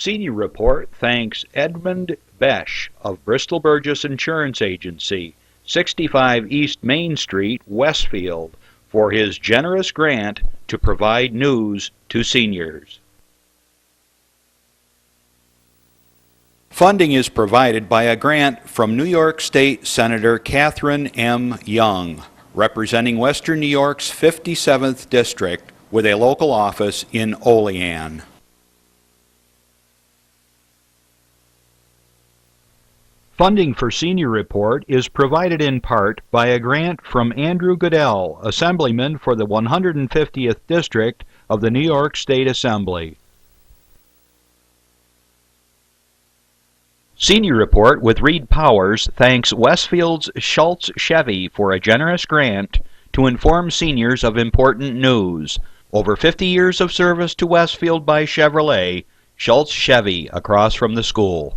Senior Report thanks Edmund Besch of Bristol Burgess Insurance Agency, 65 East Main Street, Westfield, for his generous grant to provide news to seniors. Funding is provided by a grant from New York State Senator Catherine M. Young, representing Western New York's 57th District with a local office in Olean. Funding for Senior Report is provided in part by a grant from Andrew Goodell, Assemblyman for the 150th District of the New York State Assembly. Senior Report with Reed Powers thanks Westfield's Schultz Chevy for a generous grant to inform seniors of important news. Over 50 years of service to Westfield by Chevrolet, Schultz Chevy across from the school.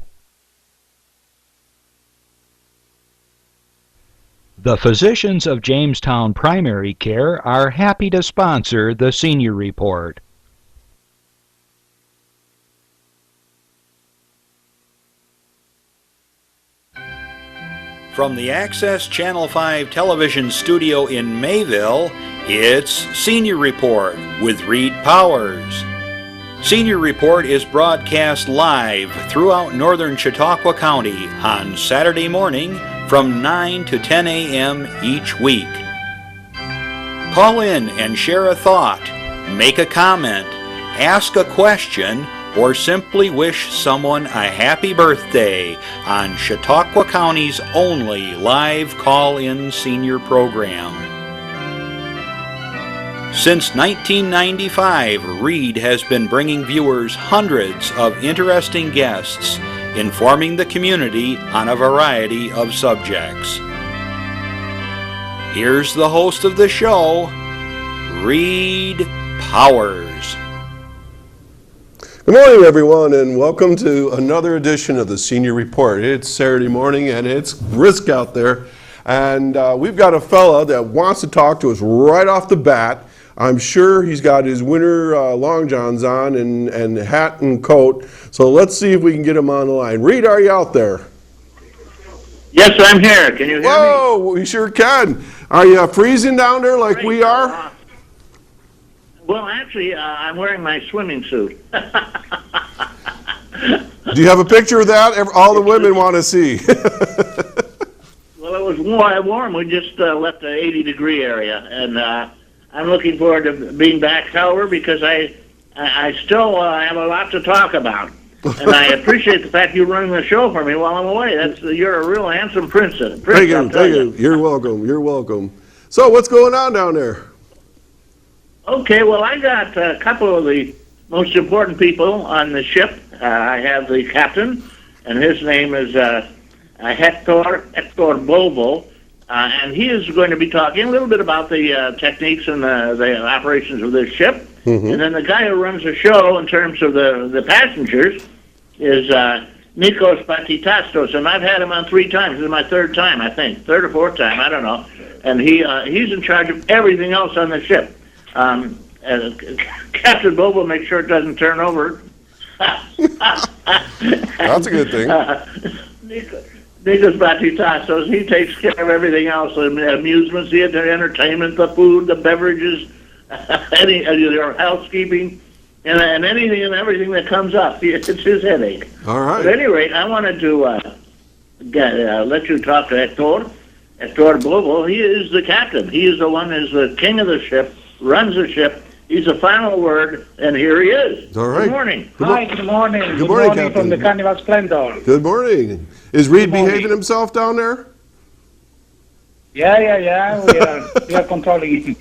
The physicians of Jamestown Primary Care are happy to sponsor the Senior Report. From the Access Channel 5 television studio in Mayville, it's Senior Report with Reed Powers. Senior Report is broadcast live throughout northern Chautauqua County on Saturday morning from 9 to 10 a.m. each week. Call in and share a thought, make a comment, ask a question, or simply wish someone a happy birthday on Chautauqua County's only live call-in senior program. Since 1995, Reed has been bringing viewers hundreds of interesting guests, informing the community on a variety of subjects. Here's the host of the show, Reed Powers. Good morning, everyone, and welcome to another edition of the Senior Report. It's Saturday morning, and it's brisk out there, and we've got a fella that wants to talk to us right off the bat. I'm sure he's got his winter long johns on and hat and coat, so let's see if we can get him on the line. Reed, are you out there? Yes, I'm here. Can you hear me? Whoa, we sure can. Are you freezing down there like Great. we are? Well, actually, I'm wearing my swimming suit. Do you have a picture of that? All the women want to see. Well, it was warm. We just left the 80-degree area, and I'm looking forward to being back, however, because I still have a lot to talk about. And I appreciate the fact you're running the show for me while I'm away. You're a real handsome prince. Thank you. You're welcome. You're welcome. So what's going on down there? Okay, well, I got a couple of the most important people on the ship. I have the captain, and his name is Hector Bobo, and he is going to be talking a little bit about the techniques and the operations of this ship. Mm-hmm. And then the guy who runs the show in terms of the passengers is Nikos Batitastos, and I've had him on 3 times. This is my 3rd time, I think. 3rd or 4th time, I don't know. And he's in charge of everything else on the ship. Captain Bobo makes sure it doesn't turn over. That's a good thing. Nikos Batitastos, he takes care of everything else, the amusements, the entertainment, the food, the beverages, your housekeeping, and anything and everything that comes up. It's his headache. All right. At any rate, I wanted to let you talk to Hector Bobo. He is the captain. He is the one who's the king of the ship, runs the ship. He's the final word, and here he is. All right. Good morning. Hi, good morning. Good morning, Captain. From the Carnival Splendor. Good morning. Is Reed behaving himself down there? Yeah. We are controlling him.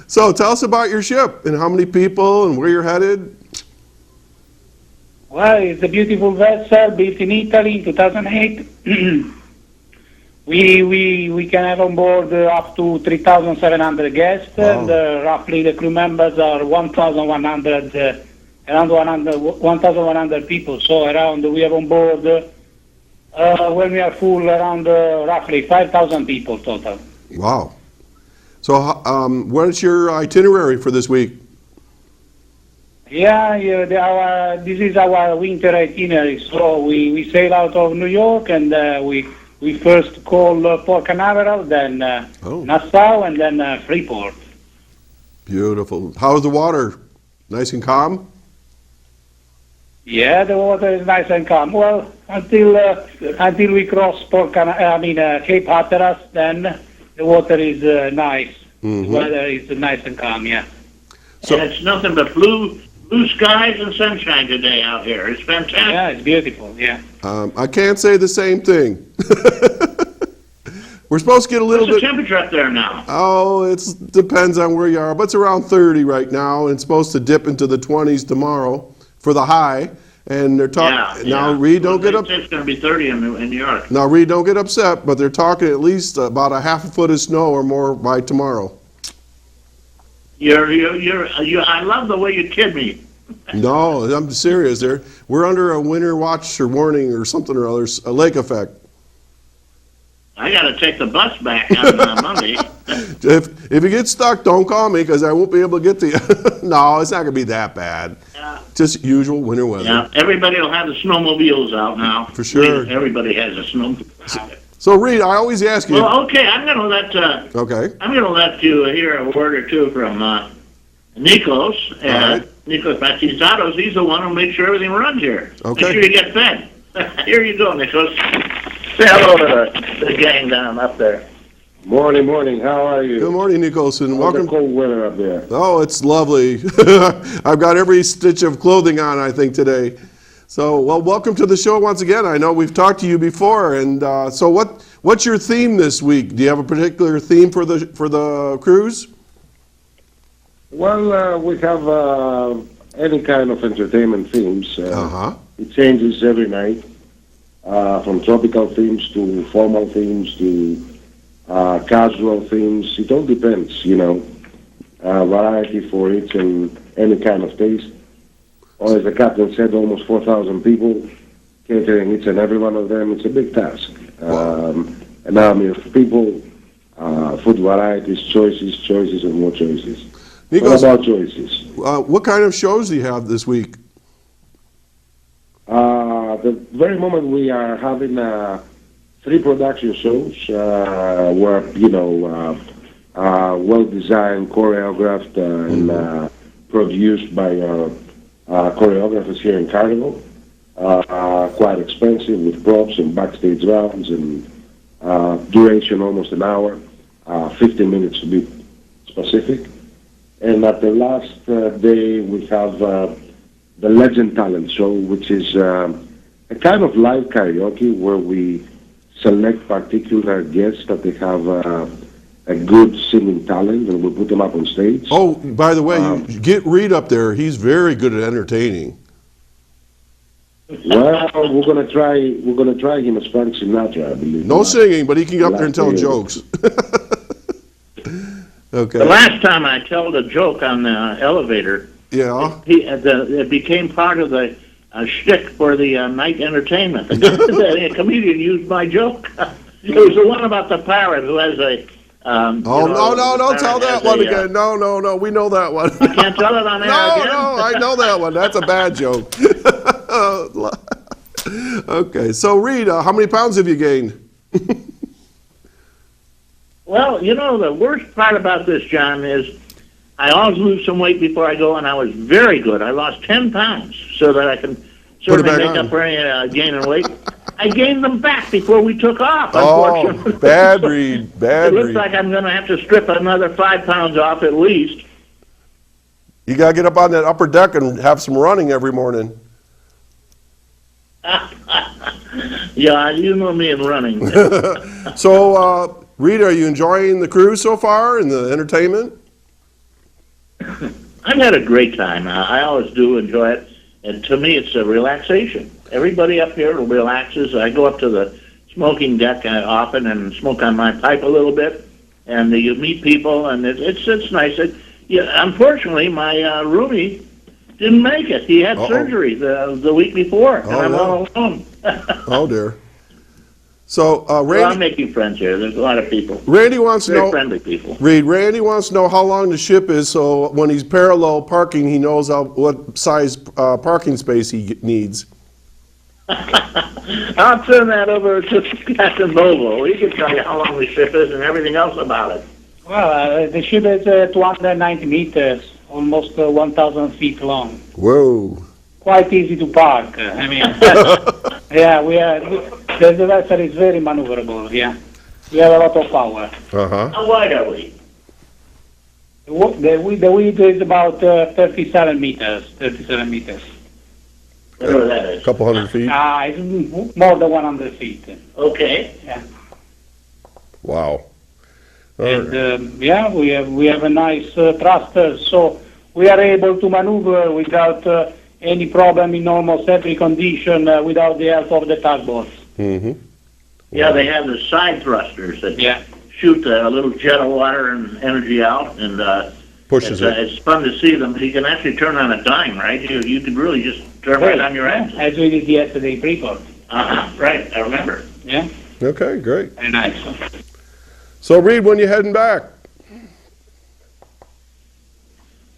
So tell us about your ship and how many people and where you're headed. Well, it's a beautiful vessel built in Italy in 2008. We can have on board up to 3,700 guests, wow. And roughly the crew members are 1,100, around 1,100 people. So we have on board, when we are full, around roughly 5,000 people total. Wow. So what is your itinerary for this week? This is our winter itinerary. So we sail out of New York, and we first call Port Canaveral, then Nassau, and then Freeport. Beautiful. How's the water? Nice and calm? Yeah, the water is nice and calm. Well, until we cross Cape Hatteras, then the water is nice. Mm-hmm. The weather is nice and calm. Yeah. So and it's nothing but blue skies and sunshine today out here. It's fantastic. Yeah, it's beautiful. Yeah. I can't say the same thing. We're supposed to get a little What's bit. the temperature up there now? Oh, it depends on where you are, but it's around 30 right now, and it's supposed to dip into the 20s tomorrow for the high. And they're talking now. Reed, don't get up. It's going to be 30 in New York. Now, Reed, don't get upset, but they're talking at least about a half a foot of snow or more by tomorrow. I love the way you kid me. No, I'm serious. We're under a winter watch or warning or something or other, a lake effect. I got to take the bus back on Monday. If you get stuck, don't call me because I won't be able to get to you. No, it's not going to be that bad. Just usual winter weather. Yeah, everybody will have the snowmobiles out now. For sure. Everybody has a snowmobile. So, Reed, I always ask you. Well, okay, I'm going to let you hear a word or two from Nikos. Right. Nikos Batizatos, he's the one who makes sure everything runs here. Okay. Make sure you get fed. Here you go, Nikos. Say hello to the gang down up there. Morning. How are you? Good morning, Nicholson. Welcome. The cold weather up there. Oh, it's lovely. I've got every stitch of clothing on, I think, today. So, well, welcome to the show once again. I know we've talked to you before, and so what's your theme this week? Do you have a particular theme for the cruise? Well, we have any kind of entertainment themes. It changes every night, from tropical themes to formal themes to casual themes. It all depends, variety for each and any kind of taste. Or as the captain said, almost 4,000 people, catering each and every one of them. It's a big task. An army of people, food varieties, choices, and more choices. Nikos, what about choices? What kind of shows do you have this week? The very moment we are having 3 production shows where, well-designed, choreographed, and produced by choreographers here in Carnival. Quite expensive with props and backstage rounds and duration almost an hour, 15 minutes to be specific. And at the last day we have the Legend Talent Show, which is a kind of live karaoke where we select particular guests that they have a good singing talent, and we put them up on stage. Oh, by the way, you get Reed up there. He's very good at entertaining. Well, we're gonna try him as Frank Sinatra, I believe. No singing, but he can get up there and tell jokes. Okay. The last time I told a joke on the elevator, it became part of the shtick for the night entertainment. The comedian used my joke. It was the one about the parrot who has a. Don't tell that one again. No, we know that one. I can't tell it on air again. No, I know that one. That's a bad joke. Okay, so Reed, how many pounds have you gained? Well, the worst part about this, John, is I always lose some weight before I go, and I was very good. I lost 10 pounds so that I can certainly make up for any gain in weight. I gained them back before we took off, unfortunately. Oh, bad Reed. It looks like I'm going to have to strip another 5 pounds off at least. You got to get up on that upper deck and have some running every morning. Yeah, you know me and running. So, Reed, are you enjoying the cruise so far and the entertainment? I've had a great time. I always do enjoy it. And to me, it's a relaxation. Everybody up here relaxes. I go up to the smoking deck often and smoke on my pipe a little bit. And you meet people, and it's nice. Unfortunately, my roomie didn't make it. He had surgery the week before, and I'm all alone. Oh, dear. So, Well, I'm Randy, making friends here. There's a lot of people. Randy wants to Very know, friendly people. Reed, Randy wants to know how long the ship is, so when he's parallel parking, he knows what size parking space he needs. I'll turn that over to Captain Bobo. He can tell you how long the ship is and everything else about it. Well, the ship is 290 meters, almost 1,000 feet long. Whoa. Quite easy to park. I mean, yeah, the vessel is very maneuverable. Yeah, we have a lot of power. Uh-huh. How wide are we? The width is about 37 meters. 37 meters. Whatever that is. A couple hundred feet? It's more than 100 feet. Okay. Yeah. Wow. All right. And yeah, we have a nice thruster, so we are able to maneuver without any problem in almost every condition without the help of the tugboats. Mm-hmm. Yeah, they have the side thrusters that shoot a little jet of water and energy out, and Pushes it. it's fun to see them. You can actually turn on a dime, right? You could really just turn right on your engine. As we did yesterday, Freeport. Right, I remember. Yeah, Okay, great. very nice. So, Reed, when you heading back?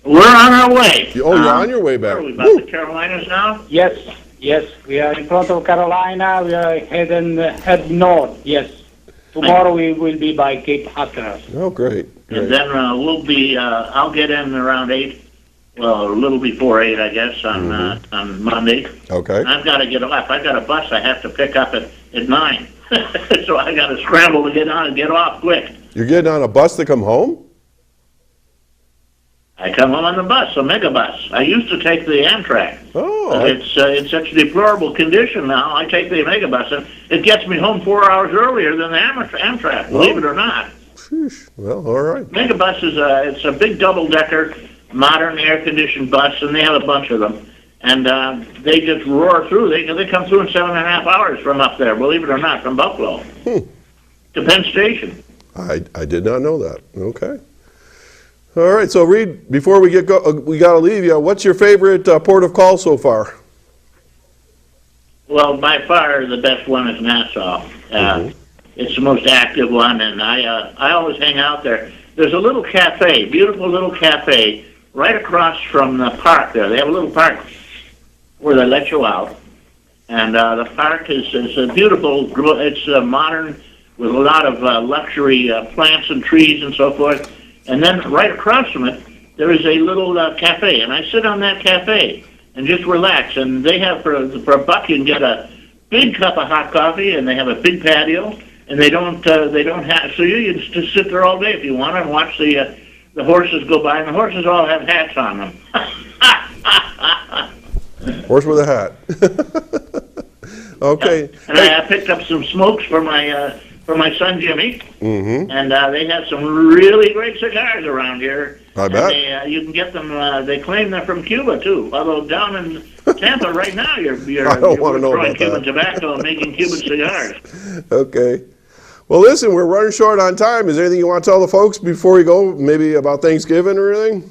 We're on our way. You're on your way back. Are we about the Carolinas now? Yes, we are in front of Carolina. We are head north. Yes, tomorrow we will be by Cape Hatteras. Oh, great. And then we'll be, I'll get in around 8, well, a little before 8, I guess, on Monday. Okay. And I've got to get off. I've got a bus I have to pick up at 9. So I got to scramble to get on and get off quick. You're getting on a bus to come home? I come home on the bus, a megabus. I used to take the Amtrak. Oh. It's in such deplorable condition now. I take the megabus, and it gets me home 4 hours earlier than the Amtrak, believe it or not. Sheesh. Well, all right. Megabus it's a big double-decker, modern air-conditioned bus, and they have a bunch of them. And they just roar through. They come through in 7.5 hours from up there, believe it or not, from Buffalo to Penn Station. I did not know that. Okay. All right. So, Reed, before we we got to leave you. What's your favorite port of call so far? Well, by far the best one is Nassau. It's the most active one, and I always hang out there. There's a little cafe, beautiful little cafe, right across from the park there. They have a little park where they let you out. And the park is a beautiful, it's modern with a lot of luxury plants and trees and so forth. And then right across from it, there is a little cafe. And I sit on that cafe and just relax. And they have, for a buck, you can get a big cup of hot coffee, and they have a big patio. And they don't have, so you can just sit there all day if you want and watch the horses go by. And the horses all have hats on them. Horse with a hat. Okay. And I picked up some smokes for my son Jimmy, and they have some really great cigars around here. I bet. And you can get them. They claim they're from Cuba too. Although down in Tampa right now, you're growing Cuban tobacco and making Cuban cigars. Okay. Well, listen, we're running short on time. Is there anything you want to tell the folks before we go? Maybe about Thanksgiving or anything?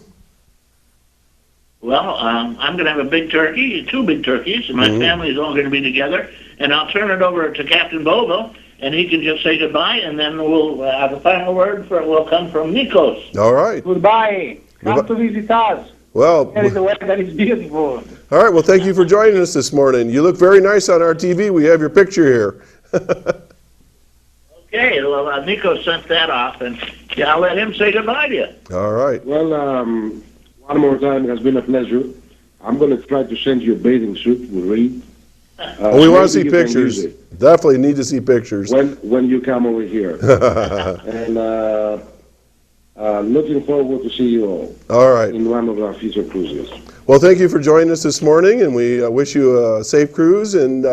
Well, I'm going to have a big turkey, 2 big turkeys, and my family's all going to be together. And I'll turn it over to Captain Bobo, and he can just say goodbye, and then we'll have a final word will come from Nikos. All right. Goodbye. Come to visit us. Well, The weather is beautiful. all right. Well, thank you for joining us this morning. You look very nice on our TV. We have your picture here. Okay, well, Nikos sent that off, and I'll let him say goodbye to you. All right. Well, one more time, it has been a pleasure. I'm going to try to send you a bathing suit with Reed. We want to see maybe you can pictures. use it Definitely need to see pictures. when you come over here. And looking forward to see you all All right. in one of our future cruises. Well, thank you for joining us this morning, and we wish you a safe cruise and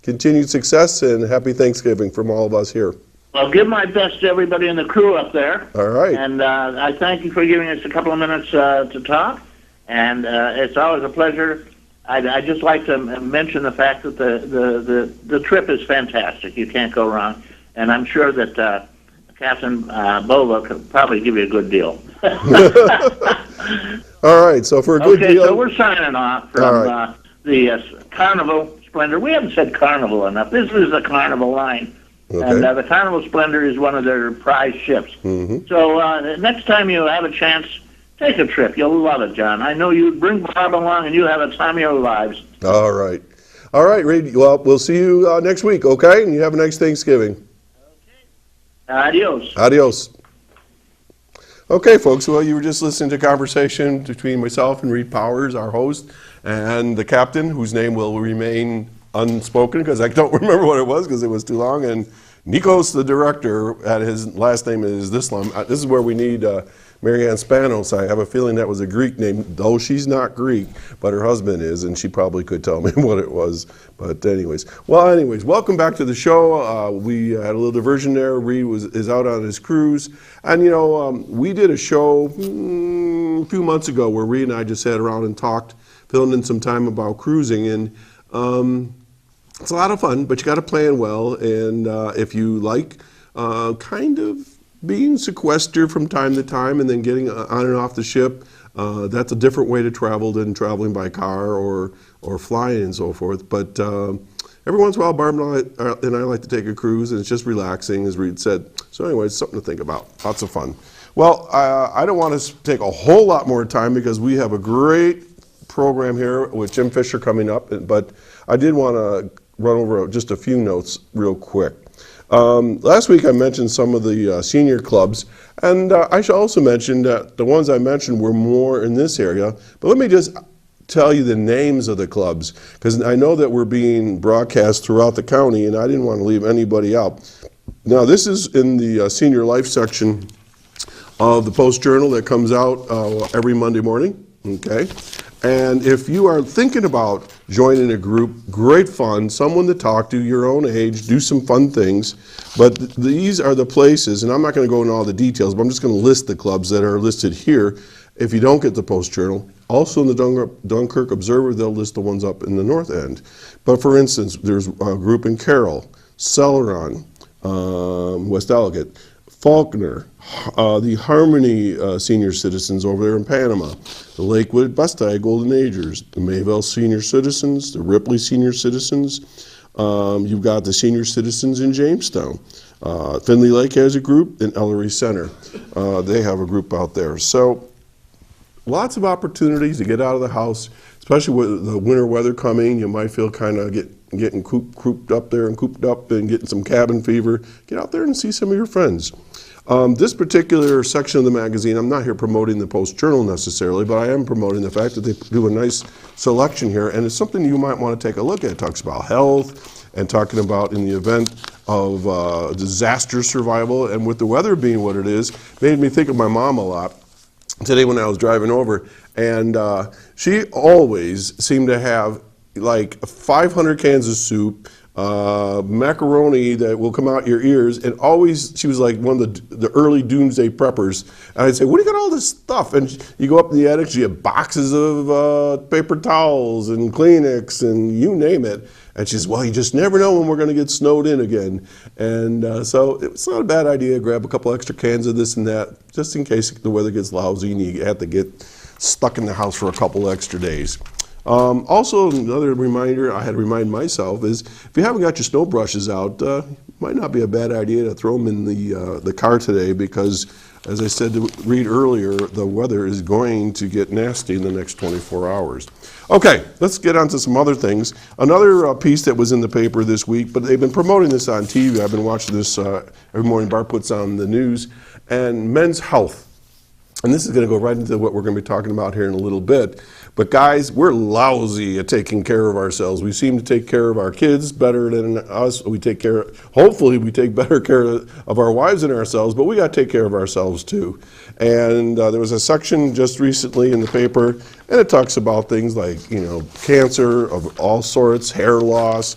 continued success and happy Thanksgiving from all of us here. I'll give my best to everybody in the crew up there. All right. And I thank you for giving us a couple of minutes to talk. And it's always a pleasure. I'd just like to mention the fact that the trip is fantastic. You can't go wrong. And I'm sure that Captain Bova could probably give you a good deal. All right. So for a good deal. Okay, so we're signing off from the Carnival Splendor. We haven't said Carnival enough. This is the Carnival line. And the Carnival Splendor is one of their prize ships. So next time you have a chance, take a trip. You'll love it, John. I know you bring Bob along, and you'll have a time of your lives. All right. All right, Reed. Well, we'll see you next week, okay? And you have a nice Thanksgiving. Okay. Adios. Adios. Okay, folks. Well, you were just listening to a conversation between myself and Reed Powers, our host, and the captain, whose name will remain unspoken because I don't remember what it was because it was too long, and Nikos, the director, his last name is Islam. This is where we need Marianne Spanos. I have a feeling that was a Greek name, though she's not Greek, but her husband is, and she probably could tell me what it was. But anyways, welcome back to the show. We had a little diversion there. Reed is out on his cruise, and we did a show a few months ago where Reed and I just sat around and talked, filling in some time about cruising, and it's a lot of fun, but you got to plan well. And if you like kind of being sequestered from time to time and then getting on and off the ship, that's a different way to travel than traveling by car or flying and so forth. But every once in a while, Barb and I like to take a cruise, and it's just relaxing, as Reed said. So anyway, it's something to think about. Lots of fun. Well, I don't want to take a whole lot more time because we have a great program here with Jim Fischer coming up, but I did want to run over just a few notes real quick. Last week I mentioned some of the senior clubs, and I should also mention that the ones I mentioned were more in this area, but let me just tell you the names of the clubs, because I know that we're being broadcast throughout the county, and I didn't want to leave anybody out. Now, this is in the senior life section of the Post-Journal that comes out every Monday morning, okay? And if you are thinking about joining a group, great fun, someone to talk to, your own age, do some fun things. But these are the places, and I'm not going to go into all the details, but I'm just going to list the clubs that are listed here. If you don't get the Post-Journal, also in the Dunkirk Observer, they'll list the ones up in the north end. But for instance, there's a group in Carroll, Celeron, West Ellicott, Faulkner, the Harmony Senior Citizens over there in Panama, the Lakewood Bustye Golden Agers, the Mayville Senior Citizens, the Ripley Senior Citizens. You've got the Senior Citizens in Jamestown. Findlay Lake has a group, and Ellery Center. They have a group out there. So lots of opportunities to get out of the house, especially with the winter weather coming. You might feel kind of getting cooped up and getting some cabin fever. Get out there and see some of your friends. This particular section of the magazine, I'm not here promoting the Post-Journal necessarily, but I am promoting the fact that they do a nice selection here, and it's something you might want to take a look at. It talks about health and talking about in the event of disaster survival, and with the weather being what it is, made me think of my mom a lot today when I was driving over, and she always seemed to have like 500 cans of soup, macaroni that will come out your ears, and always she was like one of the early doomsday preppers. And I'd say, what do you got all this stuff? And you go up in the attic, she had boxes of paper towels and Kleenex and you name it. And she says, well, you just never know when we're going to get snowed in again. And so it's not a bad idea to grab a couple extra cans of this and that, just in case the weather gets lousy and you have to get stuck in the house for a couple extra days. Also, another reminder I had to remind myself is if you haven't got your snow brushes out, might not be a bad idea to throw them in the car today, because, as I said to Reed earlier, the weather is going to get nasty in the next 24 hours. Okay, let's get on to some other things. Another piece that was in the paper this week, but they've been promoting this on TV. I've been watching this every morning. Bart puts on the news, and men's health. And this is going to go right into what we're going to be talking about here in a little bit. But guys, we're lousy at taking care of ourselves. We seem to take care of our kids better than us. Hopefully we take better care of our wives and ourselves, but we got to take care of ourselves too. And there was a section just recently in the paper, and it talks about things like, cancer of all sorts, hair loss,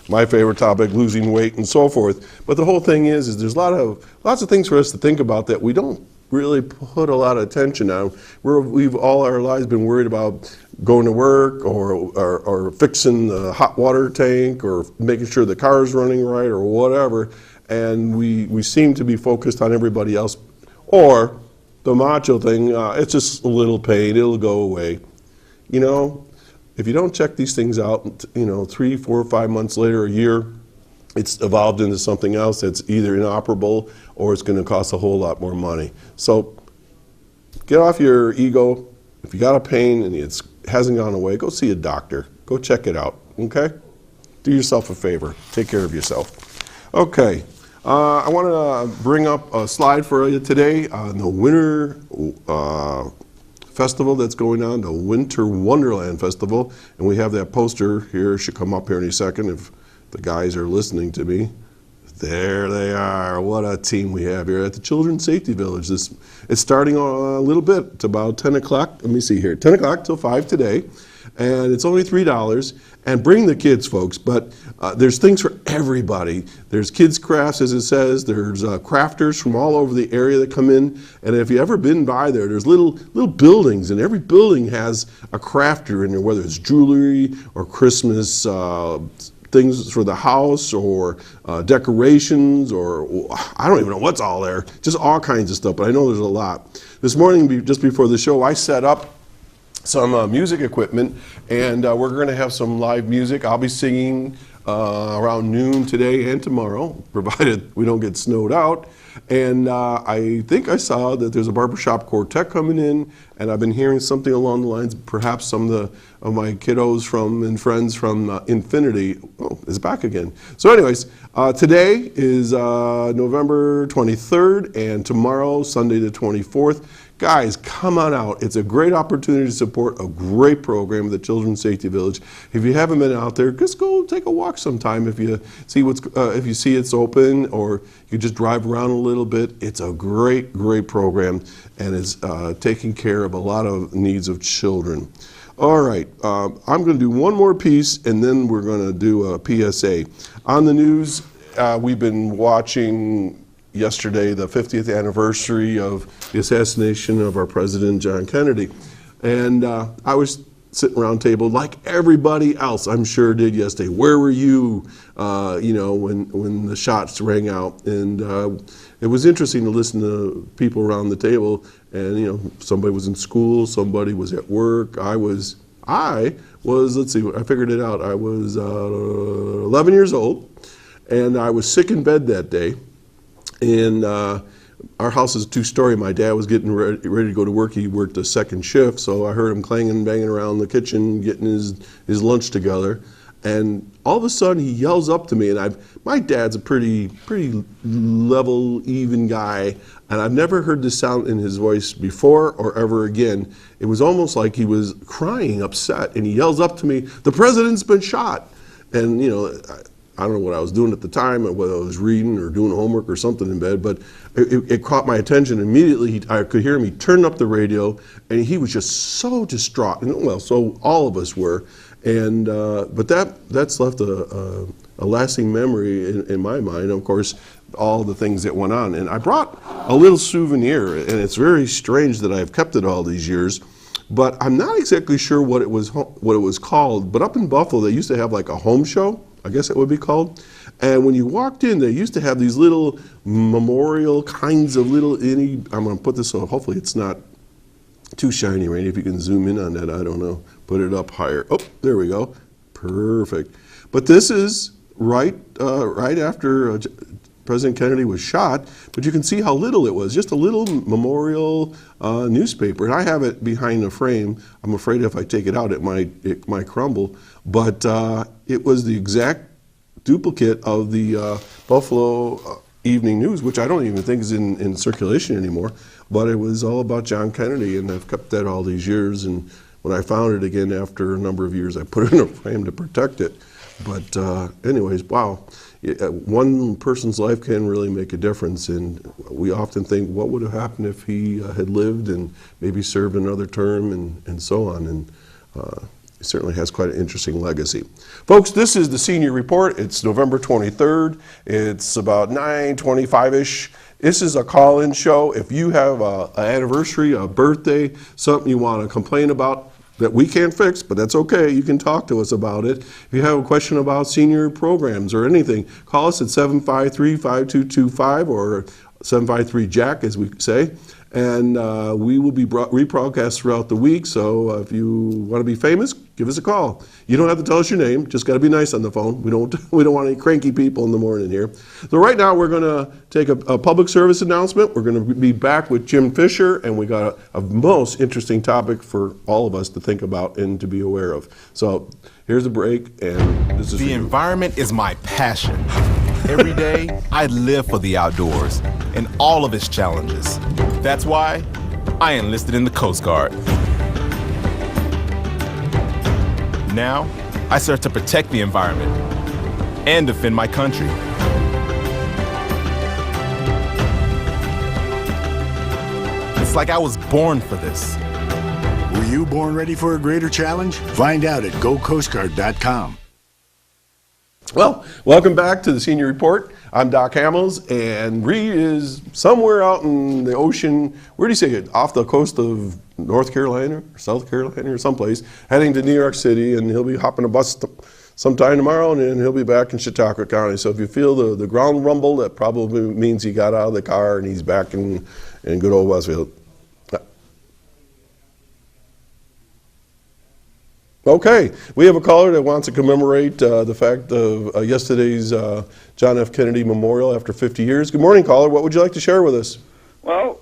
my favorite topic, losing weight and so forth. But the whole thing is there's lots of things for us to think about that we don't really put a lot of attention on. We've all our lives been worried about going to work or fixing the hot water tank or making sure the car is running right or whatever, and we seem to be focused on everybody else. Or the macho thing, it's just a little pain, it'll go away. If you don't check these things out, 3, 4, 5 months later, a year, it's evolved into something else that's either inoperable or it's going to cost a whole lot more money. So get off your ego. If you got a pain and it hasn't gone away, go see a doctor. Go check it out, okay? Do yourself a favor. Take care of yourself. Okay, I want to bring up a slide for you today on the winter festival that's going on, the Winter Wonderland Festival. And we have that poster here. It should come up here in a second if the guys are listening to me. There they are. What a team we have here at the Children's Safety Village. It's starting a little bit. It's about 10 o'clock. Let me see here. 10 o'clock till 5 today. And it's only $3. And bring the kids, folks. But there's things for everybody. There's kids' crafts, as it says. There's crafters from all over the area that come in. And if you've ever been by there, there's little buildings. And every building has a crafter in there, whether it's jewelry or Christmas things for the house or decorations, or I don't even know what's all there. Just all kinds of stuff, but I know there's a lot. This morning, just before the show, I set up some music equipment, and we're going to have some live music. I'll be singing around noon today and tomorrow, provided we don't get snowed out. And I think I saw that there's a barbershop quartet coming in, and I've been hearing something along the lines, perhaps some of my kiddos and friends from Infinity is back again. So anyways, today is November 23rd, and tomorrow, Sunday the 24th. Guys, come on out. It's a great opportunity to support a great program at the Children's Safety Village. If you haven't been out there, just go take a walk sometime. If you see it's open, or you just drive around a little bit. It's a great program, and it's taking care of a lot of needs of children. All right, I'm going to do one more piece, and then we're going to do a PSA. On the news, we've been watching yesterday the 50th anniversary of the assassination of our president, John Kennedy. And I was sitting around table like everybody else, I'm sure, did yesterday. Where were you, when the shots rang out? And it was interesting to listen to people around the table. And, somebody was in school, somebody was at work. I was, let's see, I figured it out. I was 11 years old, and I was sick in bed that day. And our house is a two-story. My dad was getting ready to go to work. He worked a second shift, so I heard him clanging, banging around the kitchen, getting his lunch together. And all of a sudden, he yells up to me, and my dad's a pretty level, even guy, and I've never heard this sound in his voice before or ever again. It was almost like he was crying, upset, and he yells up to me, "The president's been shot!" And I don't know what I was doing at the time, or whether I was reading or doing homework or something in bed, but it caught my attention immediately. I could hear him. He turned up the radio, and he was just so distraught. And, well, so all of us were. And but that's left a lasting memory in my mind. Of course, all the things that went on. And I brought a little souvenir, and it's very strange that I've kept it all these years. But I'm not exactly sure what it was called. But up in Buffalo, they used to have like a home show, I guess it would be called. And when you walked in, they used to have these little memorial kinds of little, I'm going to put this so hopefully it's not too shiny, Randy. If you can zoom in on that, I don't know. Put it up higher. Oh, there we go. Perfect. But this is right after President Kennedy was shot, but you can see how little it was, just a little memorial newspaper. And I have it behind the frame. I'm afraid if I take it out, it might crumble. But it was the exact duplicate of the Buffalo Evening News, which I don't even think is in circulation anymore. But it was all about John Kennedy, and I've kept that all these years. And when I found it again after a number of years, I put it in a frame to protect it. But anyways, wow. One person's life can really make a difference, and we often think, what would have happened if he had lived and maybe served another term and so on, and he certainly has quite an interesting legacy. Folks, this is the Senior Report. It's November 23rd. It's about 9:25-ish. This is a call-in show. If you have an anniversary, a birthday, something you want to complain about, that we can't fix, but that's okay. You can talk to us about it. If you have a question about senior programs or anything, call us at 753-5225 or 753-JACK, as we say, And we will be rebroadcast throughout the week, so if you want to be famous, give us a call. You don't have to tell us your name, just got to be nice on the phone. We don't want any cranky people in the morning here. So right now we're going to take a public service announcement. We're going to be back with Jim Fischer, and we got a most interesting topic for all of us to think about and to be aware of. So here's a break, and this is The environment is my passion. Every day, I live for the outdoors and all of its challenges. That's why I enlisted in the Coast Guard. Now, I serve to protect the environment and defend my country. It's like I was born for this. Were you born ready for a greater challenge? Find out at GoCoastGuard.com. Well, welcome back to the Senior Report. I'm Doc Hamels, and Reed is somewhere out in the ocean. Where do you say it? Off the coast of North Carolina or South Carolina or someplace, heading to New York City, and he'll be hopping a bus sometime tomorrow, and then he'll be back in Chautauqua County. So if you feel the ground rumble, that probably means he got out of the car and he's back in good old Westfield. Okay, we have a caller that wants to commemorate the fact of yesterday's John F. Kennedy Memorial after 50 years. Good morning, caller. What would you like to share with us? Well,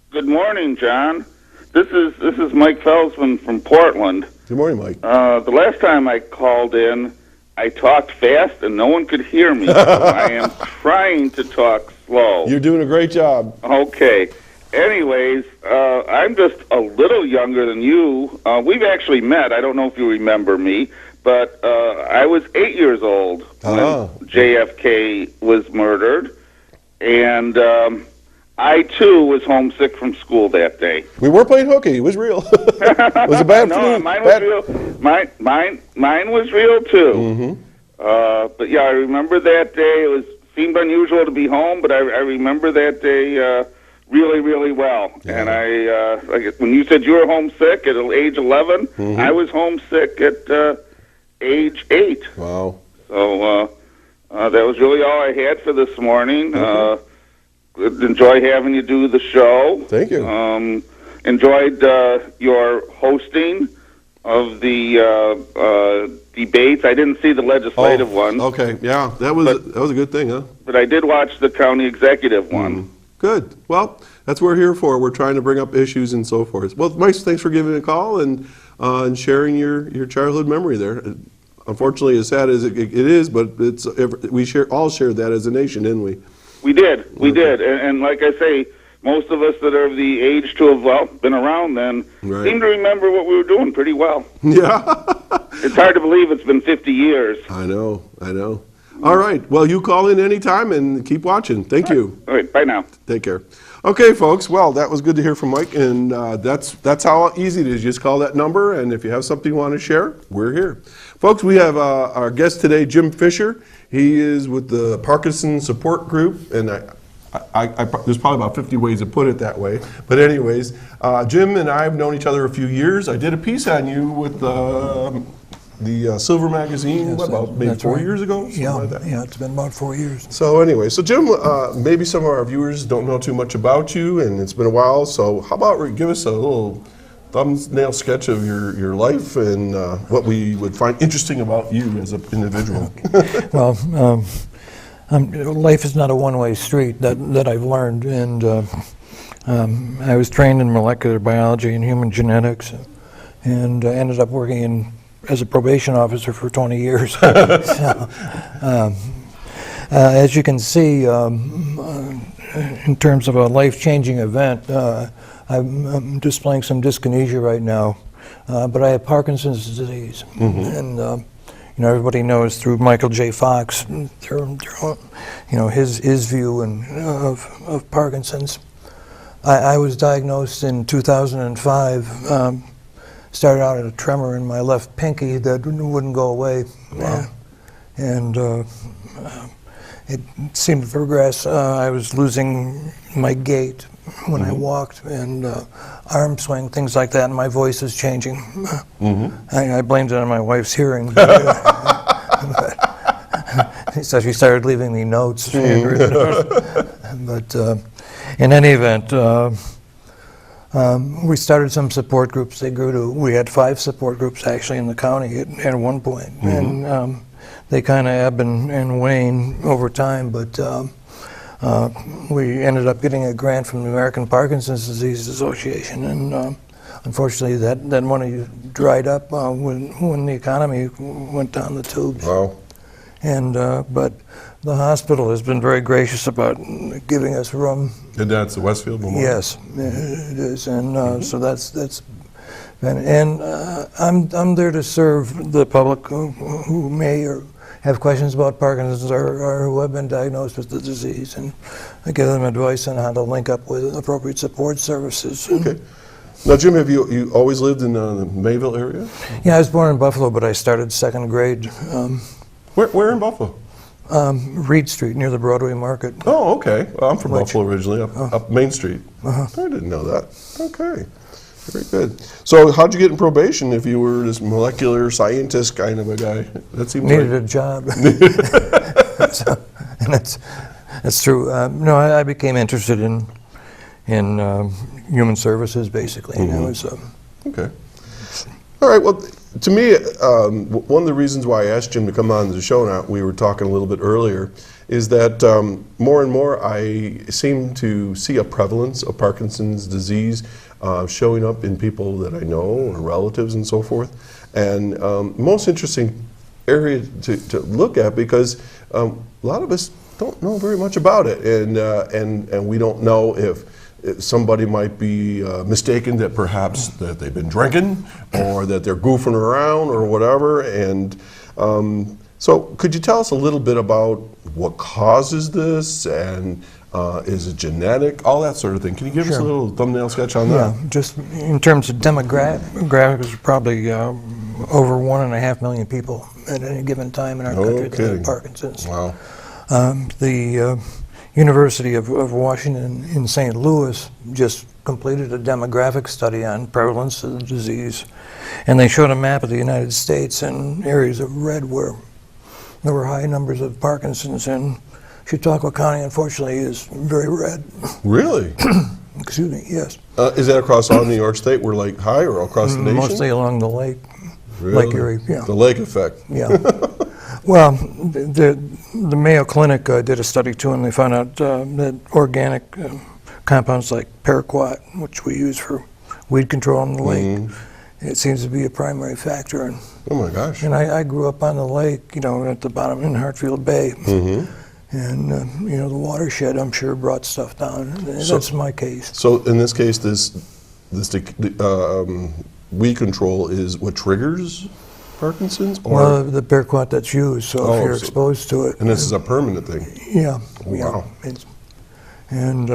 good morning, John. This is Mike Felsman from Portland. Good morning, Mike. The last time I called in, I talked fast and no one could hear me. So I am trying to talk slow. You're doing a great job. Okay. Anyways, I'm just a little younger than you. We've actually met. I don't know if you remember me, but I was 8 years old when JFK was murdered, and I too was homesick from school that day. We were playing hooky. It was real. It was a bad no, flu. Mine was real. Mine was real too. Mm-hmm. But yeah, I remember that day. It seemed unusual to be home, but I remember that day. Really, really well. Yeah. And I when you said you were homesick at age 11, mm-hmm. I was homesick at age 8. Wow. So that was really all I had for this morning. Enjoy having you do the show. Thank you. Enjoyed your hosting of the debates. I didn't see the legislative one. Okay, yeah, that was a good thing, huh? But I did watch the county executive one. Good. Well, that's what we're here for. We're trying to bring up issues and so forth. Well, Mike, thanks for giving a call and sharing your childhood memory there. Unfortunately, as sad as it is, but we all shared that as a nation, didn't we? We did. We did. And like I say, most of us that are of the age to have been around then seem to remember what we were doing pretty well. Yeah. It's hard to believe it's been 50 years. I know. All right. Well, you call in anytime and keep watching. Thank you. All right. Bye now. Take care. Okay, folks. Well, that was good to hear from Mike, and that's how easy it is. Just call that number, and if you have something you want to share, we're here. Folks, we have our guest today, Jim Fischer. He is with the Parkinsons support group, and there's probably about 50 ways to put it that way. But anyways, Jim and I have known each other a few years. I did a piece on you with the Silver Magazine, about maybe 4 years ago? Yeah, it's been about 4 years. So anyway, Jim, maybe some of our viewers don't know too much about you, and it's been a while, so how about give us a little thumbnail sketch of your life and what we would find interesting about you as an individual. Well, life is not a one-way street, that I've learned, and I was trained in molecular biology and human genetics, and ended up working as a probation officer for 20 years. As you can see, in terms of a life-changing event, I'm displaying some dyskinesia right now, but I have Parkinson's disease, and everybody knows through Michael J. Fox, his view of Parkinson's. I was diagnosed in 2005. Started out at a tremor in my left pinky that wouldn't go away. Wow. And it seemed to progress. I was losing my gait when I walked, and arm swing, things like that, and my voice is changing. I blamed it on my wife's hearing. So she started leaving me notes. But in any event, We started some support groups. We had 5 support groups actually in the county at one point. And they kind of ebb and wane over time, but we ended up getting a grant from the American Parkinsons Disease Association, and unfortunately that money dried up when the economy went down the tubes. Wow. And but the hospital has been very gracious about giving us room. And that's the Westfield Memorial? Yes, it is, and so that's been, and I'm there to serve the public who may or have questions about Parkinson's or who have been diagnosed with the disease, and I give them advice on how to link up with appropriate support services. Okay. Now, Jim, have you always lived in the Mayville area? Yeah, I was born in Buffalo, but I started 2nd grade. Where in Buffalo? Reed Street, near the Broadway Market. Oh, okay. Well, I'm from Buffalo originally, up Main Street. I didn't know that. Okay. Very good. So how'd you get in probation if you were this molecular scientist kind of a guy? That seems Needed a job. So, and that's true. No, I became interested in human services, basically. And I was, okay. All right. Well, to me, one of the reasons why I asked Jim to come on the show, and we were talking a little bit earlier, is that more and more I seem to see a prevalence of Parkinson's disease showing up in people that I know or relatives and so forth. And most interesting area to look at, because a lot of us don't know very much about it, and we don't know if somebody might be mistaken that perhaps that they've been drinking or that they're goofing around or whatever. And so could you tell us a little bit about what causes this, and is it genetic, all that sort of thing? Can you give us a little thumbnail sketch on that? Yeah, just in terms of demographics, probably over 1.5 million people at any given time in our country that have Parkinson's. Wow. The University of Washington in St. Louis just completed a demographic study on prevalence of the disease, and they showed a map of the United States, and areas of red where there were high numbers of Parkinson's, and Chautauqua County, unfortunately, is very red. Really? Excuse me, yes. Is that across all New York State, where like high, or across the nation? Mostly along the lake. Really? Lake Erie, yeah. The lake effect. Yeah. Well, the Mayo Clinic did a study too, and they found out that organic compounds like paraquat, which we use for weed control in the lake, it seems to be a primary factor. And, oh my gosh. And I grew up on the lake, at the bottom in Hartfield Bay. And, the watershed, I'm sure, brought stuff down. That's my case. So in this case, this weed control is what triggers Parkinson's? Or? Well, the paraquat that's used, so if you're exposed to it. And this is a permanent thing? Yeah. Wow. Yeah, and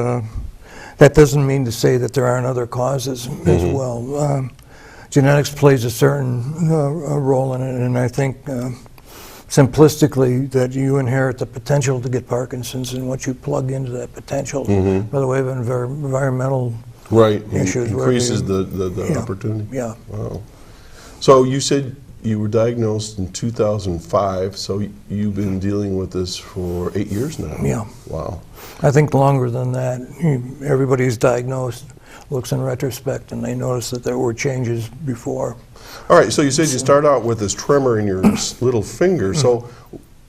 that doesn't mean to say that there aren't other causes as well. Genetics plays a certain role in it, and I think simplistically that you inherit the potential to get Parkinson's, and what you plug into that potential, by the way, of environmental issues. Increases the opportunity. Yeah. Wow. So you said you were diagnosed in 2005, so you've been dealing with this for 8 years now? Yeah. Wow. I think longer than that. Everybody who's diagnosed looks in retrospect and they notice that there were changes before. All right, so you said you start out with this tremor in your little finger, so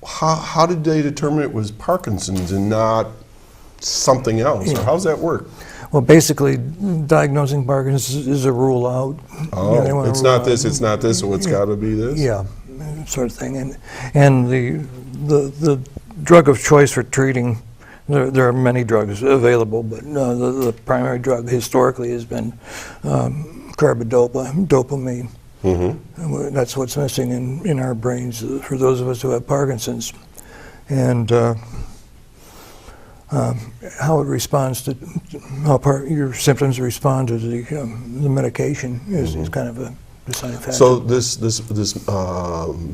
how did they determine it was Parkinson's and not something else? Or how does that work? Well, basically, diagnosing Parkinson's is a rule out. Oh, it's not this, so it's got to be this? Yeah, sort of thing. And the drug of choice for treating, there are many drugs available, but the primary drug historically has been carbidopa, dopamine. That's what's missing in our brains for those of us who have Parkinson's. And how it responds to your symptoms respond to the medication is kind of a deciding factor. So this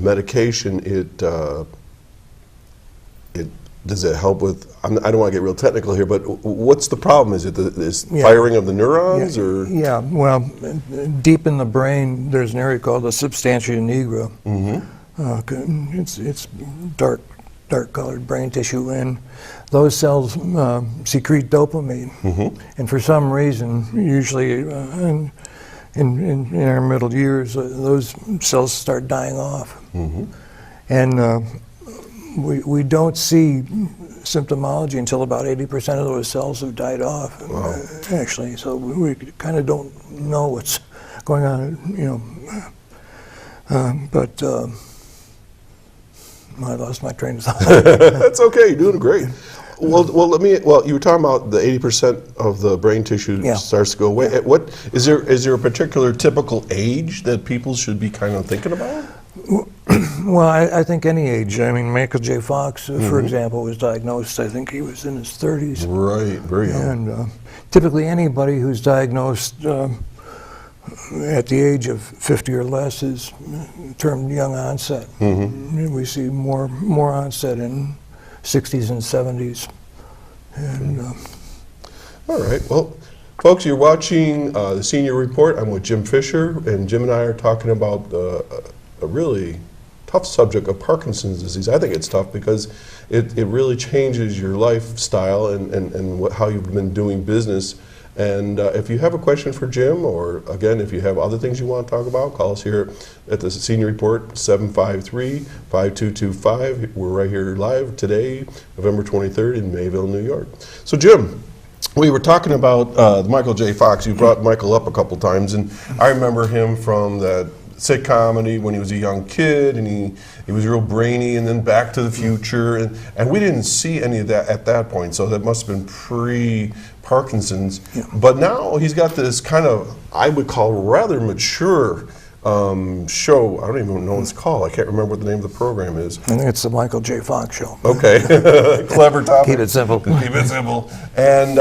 medication, it does it help with? I don't want to get real technical here, but what's the problem? Is it this firing of the neurons, or? Yeah. Well, deep in the brain, there's an area called the substantia nigra. It's dark dark-colored brain tissue, and those cells secrete dopamine. And for some reason, usually in our middle years, those cells start dying off. And we don't see symptomology until about 80% of those cells have died off, actually. So we kind of don't know what's going on, but I lost my train of thought. That's okay, you're doing great. Well, you were talking about the 80% of the brain tissue starts to go away. Is there a particular typical age that people should be kind of thinking about? Well, I think any age. I mean, Michael J. Fox, for example, was diagnosed, I think he was in his 30s. Right, very young. And typically anybody who's diagnosed at the age of 50 or less is termed young onset. We see more onset in 60s and 70s. And, all right, well, folks, you're watching the Senior Report. I'm with Jim Fischer, and Jim and I are talking about a really tough subject of Parkinson's disease. I think it's tough because it really changes your lifestyle and how you've been doing business. And if you have a question for Jim, or again, if you have other things you want to talk about, call us here at the Senior Report, 753-5225. We're right here live today, November 23rd in Mayville, New York. So Jim, we were talking about Michael J. Fox. You brought Michael up a couple times, and I remember him from that sitcom when he was a young kid, and he was real brainy, and then Back to the Future, and we didn't see any of that at that point, so that must have been pre-Parkinson's. But now he's got this kind of, I would call, rather mature show. I don't even know what it's called. I can't remember what the name of the program is. I think it's the Michael J. Fox Show. Okay, clever topic. Keep it simple. Keep it simple. And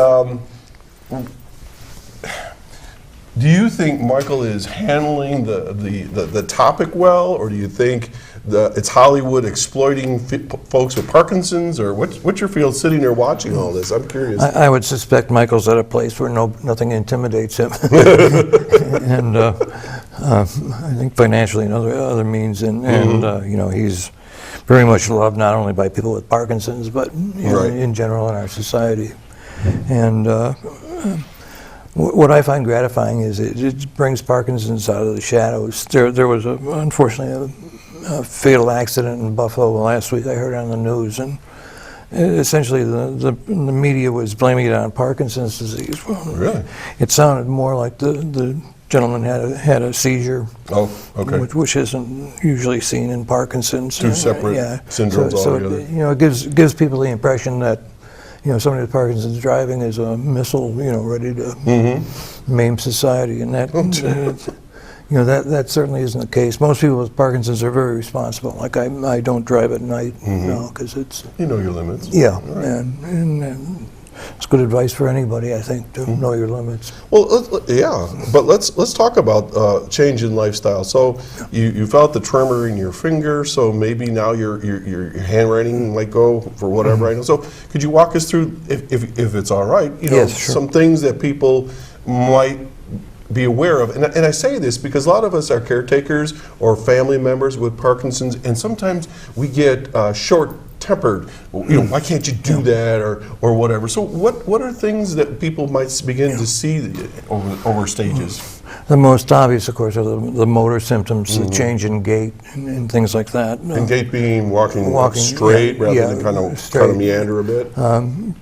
do you think Michael is handling the topic well, or do you think it's Hollywood exploiting folks with Parkinson's, or what's your feel sitting there watching all this? I'm curious. I would suspect Michael's at a place where nothing intimidates him, and I think financially and other means, and he's very much loved not only by people with Parkinson's, but in general in our society, and. What I find gratifying is it brings Parkinson's out of the shadows. There was unfortunately a fatal accident in Buffalo last week. I heard on the news, and essentially the media was blaming it on Parkinson's disease. Well, really? It sounded more like the gentleman had a seizure. Oh, okay. Which isn't usually seen in Parkinson's. Two separate syndromes altogether. It gives people the impression that somebody with Parkinson's driving is a missile, ready to maim society, and that that certainly isn't the case. Most people with Parkinson's are very responsible. Like I don't drive at night, because it's your limits. Yeah, right. and it's good advice for anybody, I think, to know your limits. Well, but let's talk about change in lifestyle. So you felt the tremor in your finger, so maybe now your handwriting might go for whatever I know. So could you walk us through, if it's all right, Yes, sure. some things that people might be aware of? And I say this because a lot of us are caretakers or family members with Parkinson's, and sometimes we get short-tempered. Why can't you do that, or whatever? So what are things that people might begin to see over stages? The most obvious, of course, are the motor symptoms, the change in gait and things like that. And gait being walking straight rather than kind of meander a bit?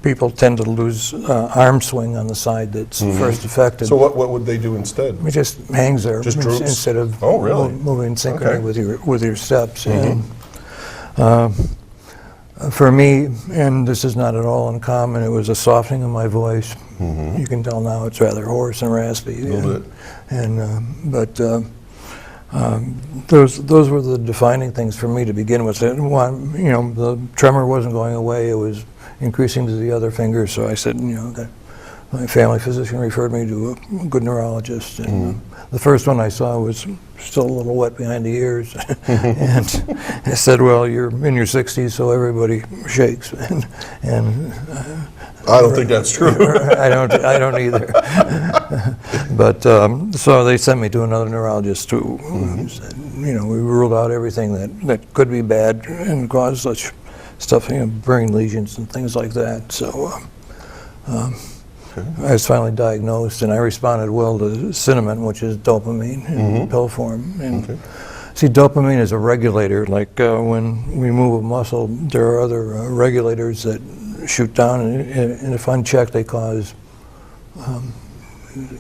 People tend to lose arm swing on the side that's first affected. So what would they do instead? It just hangs there instead of moving in synchrony with your steps. And, for me, and this is not at all uncommon, it was a softening of my voice. You can tell now it's rather hoarse and raspy. A little bit. But those were the defining things for me to begin with. The tremor wasn't going away; it was increasing to the other fingers. So I said, my family physician referred me to a good neurologist, and the first one I saw was still a little wet behind the ears, and I said, "Well, you're in your 60s, so everybody shakes." And I don't think that's true. I don't either. But so they sent me to another neurologist who said, we ruled out everything that could be bad and cause such stuff, brain lesions and things like that. So I was finally diagnosed, and I responded well to cinnamon, which is dopamine in pill form. And see, dopamine is a regulator. Like when we move a muscle, there are other regulators that shoot down, and if unchecked, they cause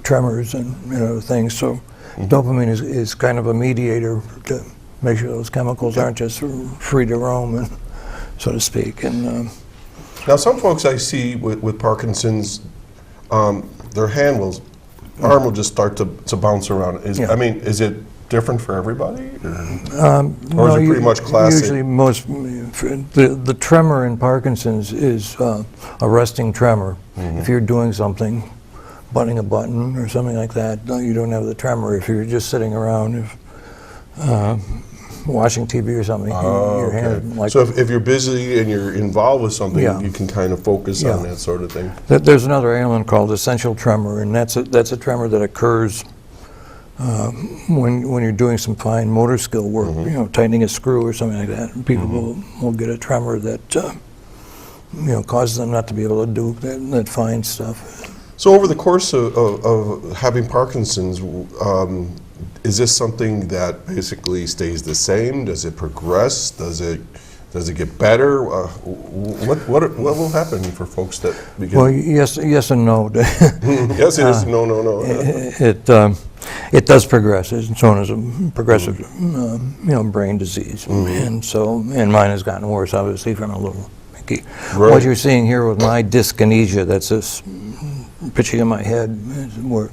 tremors and things. So dopamine is kind of a mediator to make sure those chemicals aren't just free to roam, and so to speak. And now, some folks I see with Parkinson's, their arm will just start to bounce around. I mean, is it different for everybody, or is it pretty much classic? Usually, the tremor in Parkinson's is a resting tremor. If you're doing something, buttoning a button or something like that, you don't have the tremor. If you're just sitting around, watching TV or something, your hand, like, so if you're busy and you're involved with something, you can kind of focus on that sort of thing. There's another ailment called essential tremor, and that's a tremor that occurs when you're doing some fine motor skill work, tightening a screw or something like that. People will get a tremor that causes them not to be able to do that fine stuff. So over the course of having Parkinson's, is this something that basically stays the same? Does it progress? Does it get better? What will happen for folks that begin? Well, yes and no. Yes, it is. No. It does progress. It's known as a progressive, brain disease, and mine has gotten worse, obviously, from a little picky. Right. What you're seeing here with my dyskinesia, that's this pitching in my head, where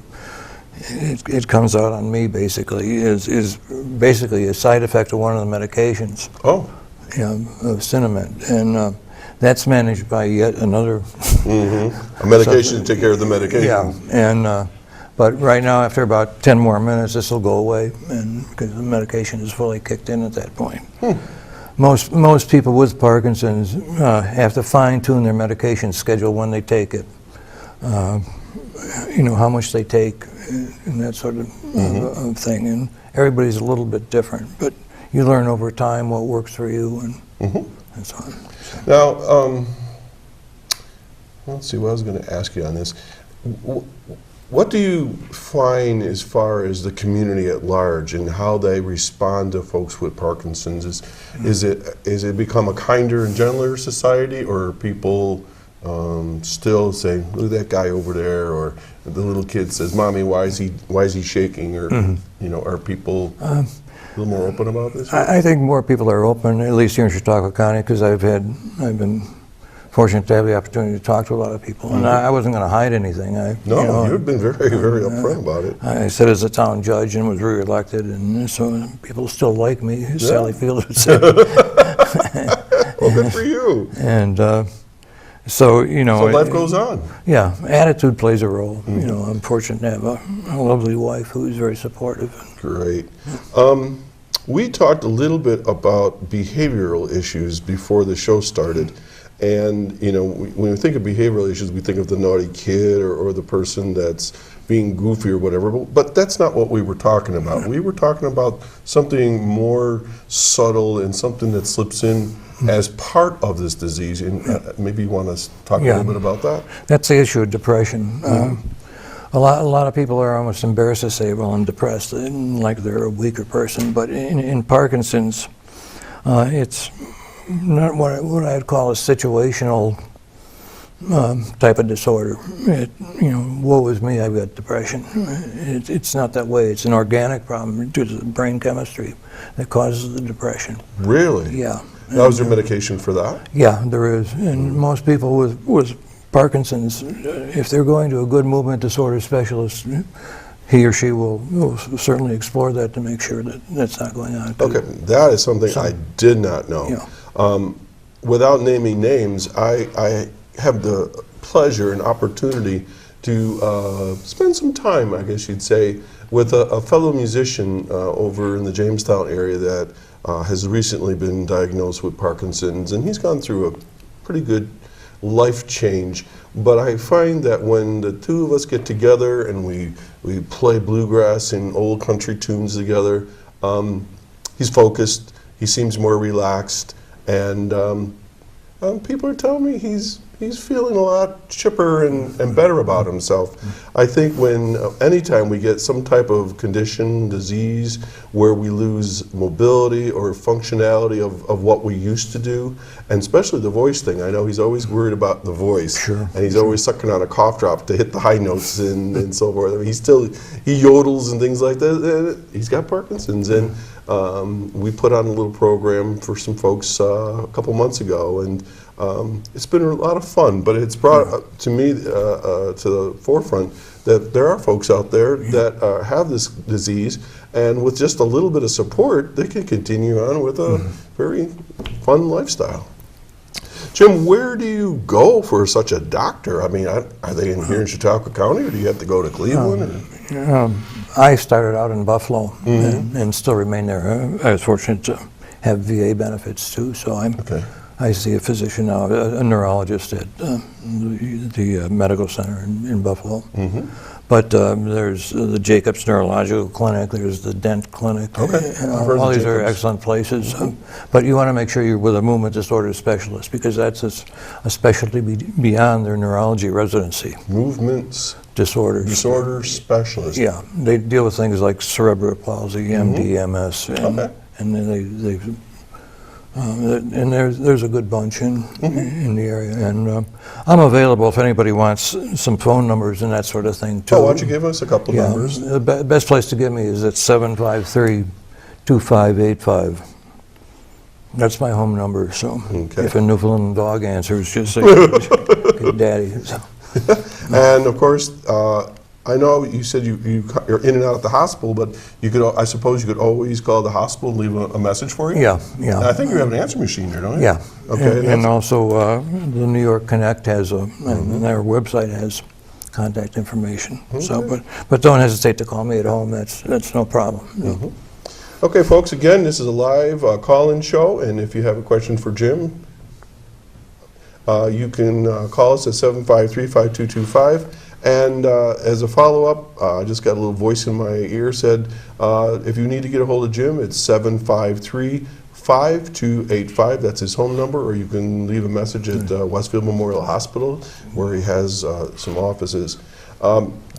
it comes out on me basically, is basically a side effect of one of the medications. Of cinnamon, and that's managed by yet another a medication to take care of the medication. Yeah, and but right now, after about 10 more minutes, this will go away, and because the medication is fully kicked in at that point. Most people with Parkinson's have to fine-tune their medication schedule when they take it. How much they take, and that sort of thing. And everybody's a little bit different, but you learn over time what works for you, and so on. Now, let's see what I was going to ask you on this. What do you find as far as the community at large and how they respond to folks with Parkinson's? Is it become a kinder and gentler society, or are people still saying, "Look at that guy over there," or the little kid says, "Mommy, why is he shaking?" Or are people a little more open about this? I think more people are open, at least here in Chautauqua County, because I've been fortunate to have the opportunity to talk to a lot of people, and I wasn't going to hide anything. You've been very, very upfrund about it. I sat as a town judge and was reelected, and so people still like me. Sally Field would say. Well, good for you. And so life goes on. Yeah, attitude plays a role. I'm fortunate to have a lovely wife who is very supportive. Great. We talked a little bit about behavioral issues before the show started. And, when we think of behavioral issues, we think of the naughty kid or the person that's being goofy or whatever, but that's not what we were talking about. We were talking about something more subtle and something that slips in as part of this disease. And maybe you want to talk a little bit about that? That's the issue of depression. A lot of people are almost embarrassed to say, well, I'm depressed, like they're a weaker person. But in Parkinson's, it's not what I'd call a situational type of disorder. Woe is me, I've got depression. It's not that way. It's an organic problem due to the brain chemistry that causes the depression. Really? Yeah. Now, is there medication for that? Yeah, there is. And most people with Parkinson's, if they're going to a good movement disorder specialist, he or she will certainly explore that to make sure that that's not going on. Okay, that is something I did not know. Yeah. Without naming names, I have the pleasure and opportunity to spend some time, I guess you'd say, with a fellow musician over in the Jamestown area that has recently been diagnosed with Parkinson's, and he's gone through a pretty good life change. But I find that when the two of us get together and we play bluegrass and old country tunes together, he's focused, he seems more relaxed, and people are telling me he's feeling a lot chipper and better about himself. I think anytime we get some type of condition, disease, where we lose mobility or functionality of what we used to do, and especially the voice thing. I know he's always worried about the voice, Sure. and he's always sucking on a cough drop to hit the high notes and so forth. I mean, he yodels and things like that. He's got Parkinson's, and we put on a little program for some folks a couple months ago, and it's been a lot of fun, but it's brought to me to the forefront that there are folks out there that have this disease, and with just a little bit of support, they can continue on with a very fun lifestyle. Jim, where do you go for such a doctor? I mean, are they in here in Chautauqua County, or do you have to go to Cleveland? I started out in Buffalo and still remain there. I was fortunate to have VA benefits too, so I see a physician now, a neurologist at the medical center in Buffalo. But there's the Jacobs Neurological Clinic, there's the Dent Clinic. All these are excellent places. But you want to make sure you're with a movement disorder specialist, because that's a specialty beyond their neurology residency. Movements Disorder specialist. Yeah, they deal with things like cerebral palsy, MD, MS, and then and there's a good bunch in the area, and I'm available if anybody wants some phone numbers and that sort of thing too. Oh, why don't you give us a couple numbers? The best place to get me is at 753-2585. That's my home number, so if a Newfoundland dog answers, just say, "Okay, Daddy." So. And of course, I know you said you're in and out at the hospital, but I suppose you could always call the hospital and leave a message for you? Yeah. And I think you have an answer machine there, don't you? Yeah. Okay. And also, the New York Connect has and their website has contact information. So, but don't hesitate to call me at home. That's no problem. Okay, folks. Again, this is a live call-in show, and if you have a question for Jim, you can call us at 753-5225. And as a follow-up, I just got a little voice in my ear said, if you need to get a hold of Jim, it's 753-5285. That's his home number, or you can leave a message at Westfield Memorial Hospital, where he has some offices.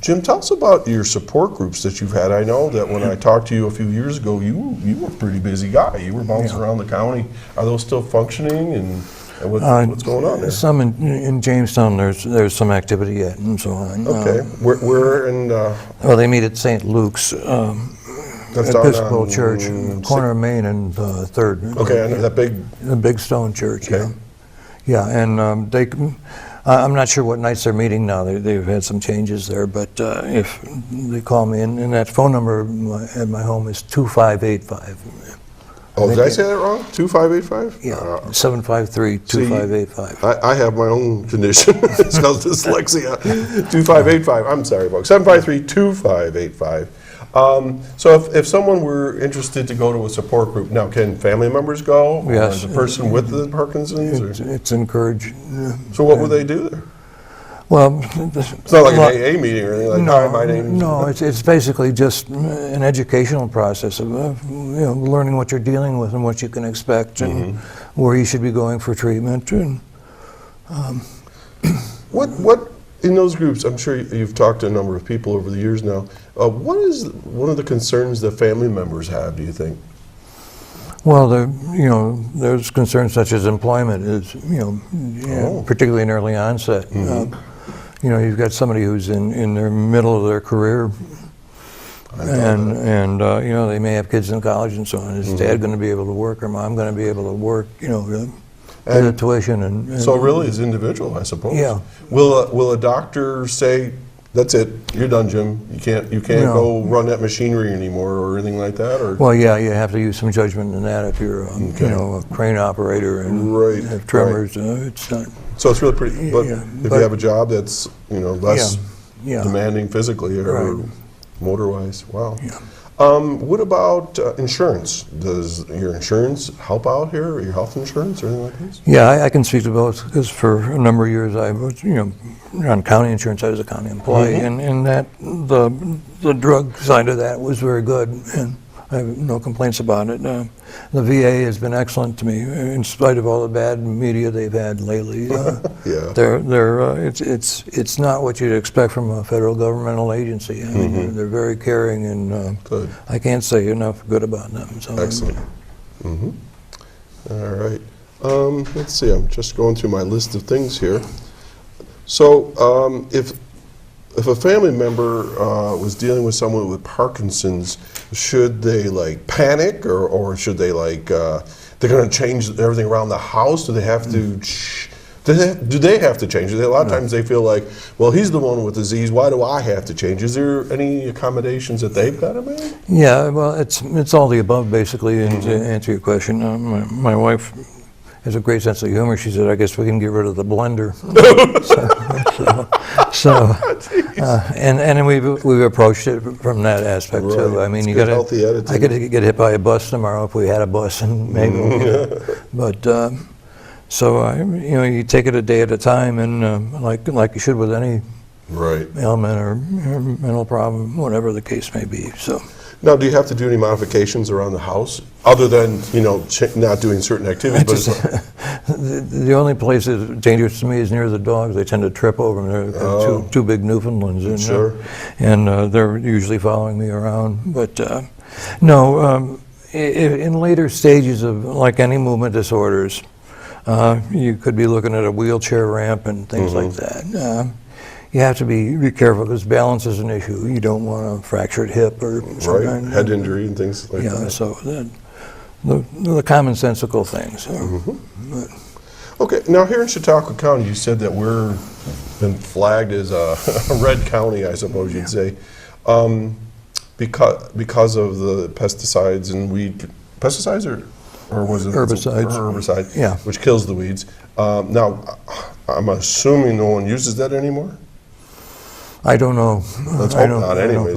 Jim, tell us about your support groups that you've had. I know that when I talked to you a few years ago, you were a pretty busy guy. You were bouncing around the county. Are those still functioning? And what's going on there? Some in Jamestown, there's some activity yet, and so on. Okay, we're in. Well, they meet at St. Luke's Episcopal Church, corner of Main and 3rd. Okay, I know that the big stone church. Okay. Yeah, and I'm not sure what nights they're meeting now. They've had some changes there, but if they call me, and that phone number at my home is 2585. Oh, did I say that wrong? 2585? Yeah, 753-2585. I have my own condition. It's called dyslexia. 2585. I'm sorry, folks. 753-2585. So if someone were interested to go to a support group, now can family members go? Yes. Or the person with the Parkinson's? It's encouraged. So what would they do there? Well, it's not like an AA meeting or anything like, hi, my name. No, it's basically just an educational process of learning what you're dealing with and what you can expect and where you should be going for treatment. And what in those groups? I'm sure you've talked to a number of people over the years now. What is one of the concerns that family members have? Do you think? Well, there's concerns such as employment is, particularly in early onset. You've got somebody who's in their middle of their career, and they may have kids in college and so on. Is dad going to be able to work, or mom going to be able to work? The tuition and so it really is individual, I suppose. Yeah. Will a doctor say, that's it, you're done, Jim. You can't go run that machinery anymore or anything like that? Or? Well, yeah, you have to use some judgment in that if you're a crane operator and have tremors. It's not. So it's really pretty. But if you have a job that's less demanding physically or motor-wise, wow. Yeah. What about insurance? Does your insurance help out here, or your health insurance or anything like this? Yeah, I can speak to both, because for a number of years I was, on county insurance. I was a county employee, and that the drug side of that was very good, and I have no complaints about it. The VA has been excellent to me, in spite of all the bad media they've had lately. It's not what you'd expect from a federal governmental agency. I mean, they're very caring, and I can't say enough good about them. So excellent. All right. Let's see. I'm just going through my list of things here. So, if a family member was dealing with someone with Parkinson's, should they like panic, or should they like they're going to change everything around the house? Do they have to? Do they have to change it? A lot of times they feel like, well, he's the one with disease. Why do I have to change? Is there any accommodations that they've got to make? Yeah, well, it's all the above basically. And to answer your question, my wife has a great sense of humor. She said, "I guess we can get rid of the blender." And we've approached it from that aspect too. I mean, I could get hit by a bus tomorrow if we had a bus, and maybe. But you take it a day at a time, and like you should with any ailment or mental problem, whatever the case may be. So. Now, do you have to do any modifications around the house, other than, not doing certain activities? The only place that's dangerous to me is near the dogs. They tend to trip over them. They're two big Newfoundlands, and they're usually following me around. But no, in later stages of like any movement disorders, you could be looking at a wheelchair ramp and things like that. You have to be careful because balance is an issue. You don't want a fractured hip or something. Head injury and things like that. So the commonsensical things. Okay, now here in Chautauqua County, you said that we're been flagged as a red county, I suppose you'd say, because of the pesticides and weed pesticides, or was it herbicide? Which kills the weeds. Now, I'm assuming no one uses that anymore. I don't know. Let's hope not, anyways.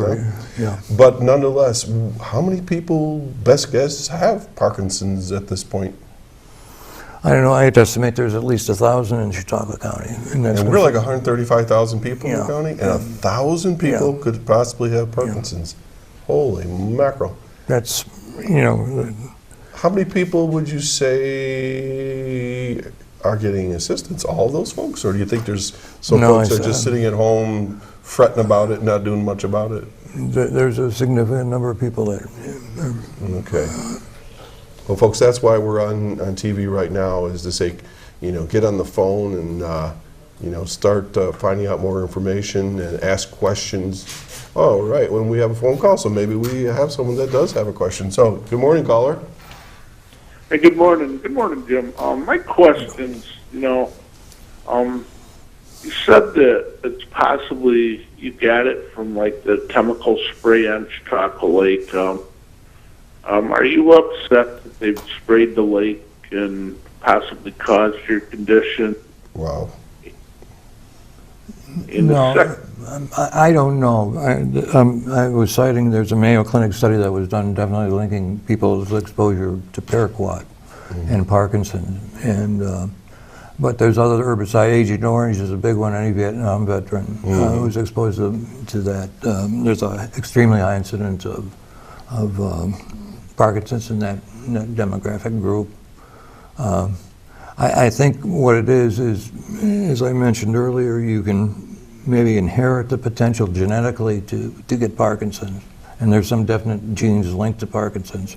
Yeah. But nonetheless, how many people, best guess, have Parkinson's at this point? I don't know. I'd estimate there's at least 1,000 in Chautauqua County. And we're like 135,000 people in the county, and 1,000 people could possibly have Parkinson's. Holy mackerel! That's How many people would you say are getting assistance? All those folks, or do you think there's some folks that are just sitting at home fretting about it, not doing much about it? There's a significant number of people that. Okay. Well, folks, that's why we're on TV right now, is to say, get on the phone and start finding out more information and ask questions. Oh, right, when we have a phone call, so maybe we have someone that does have a question. So, good morning, caller. Hey, good morning. Good morning, Jim. My question's, you said that it's possibly you got it from like the chemical spray on Chautauqua Lake. Are you upset that they've sprayed the lake and possibly caused your condition? Wow. No, I don't know. I was citing there's a Mayo Clinic study that was done definitely linking people's exposure to paraquat and Parkinson. But there's other herbicide. Agent Orange is a big one. Any Vietnam veteran who's exposed to that. There's an extremely high incidence of Parkinson's in that demographic group. I think what it is, as I mentioned earlier, you can maybe inherit the potential genetically to get Parkinson's, and there's some definite genes linked to Parkinson's.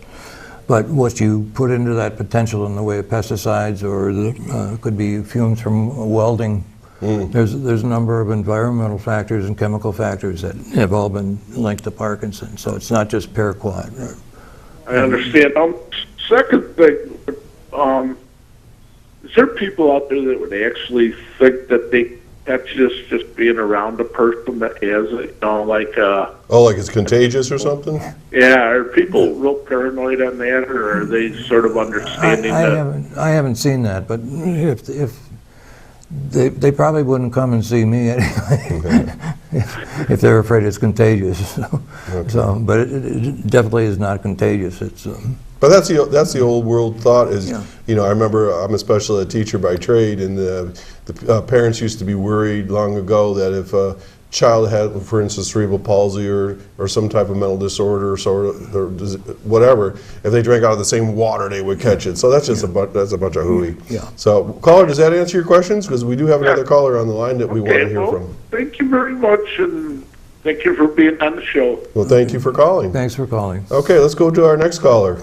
But what you put into that potential in the way of pesticides, or could be fumes from welding, there's a number of environmental factors and chemical factors that have all been linked to Parkinson's. So it's not just paraquat. I understand. Second thing, is there people out there that would actually think that they catch this just being around a person that has it, like it's contagious or something? Yeah, are people real paranoid on that, or are they sort of understanding that? I haven't seen that, but if they probably wouldn't come and see me anyway if they're afraid it's contagious. So, but it definitely is not contagious. It's. But that's the old world thought is, I remember I'm a special ed teacher by trade, and the parents used to be worried long ago that if child had, for instance, cerebral palsy or some type of mental disorder, or whatever, if they drank out of the same water, they would catch it. So that's just that's a bunch of hooey. Yeah. So, caller, does that answer your questions? Because we do have another caller on the line that we want to hear from. Thank you very much, and thank you for being on the show. Well, thank you for calling. Thanks for calling. Okay, let's go to our next caller.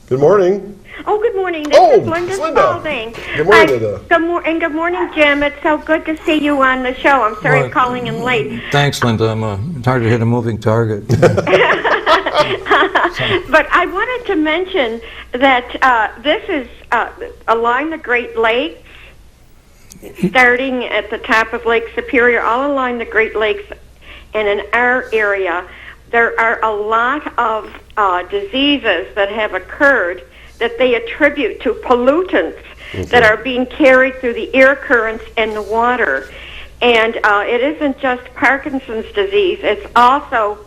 Good morning. Oh, good morning. This is Linda Spalding. Good morning, Linda. Good morning, Jim. It's so good to see you on the show. I'm sorry I'm calling in late. Thanks, Linda. It's hard to hit a moving target. But I wanted to mention that this is along the Great Lakes, starting at the top of Lake Superior, all along the Great Lakes, and in our area, there are a lot of diseases that have occurred that they attribute to pollutants that are being carried through the air currents and the water. And it isn't just Parkinson's disease, it's also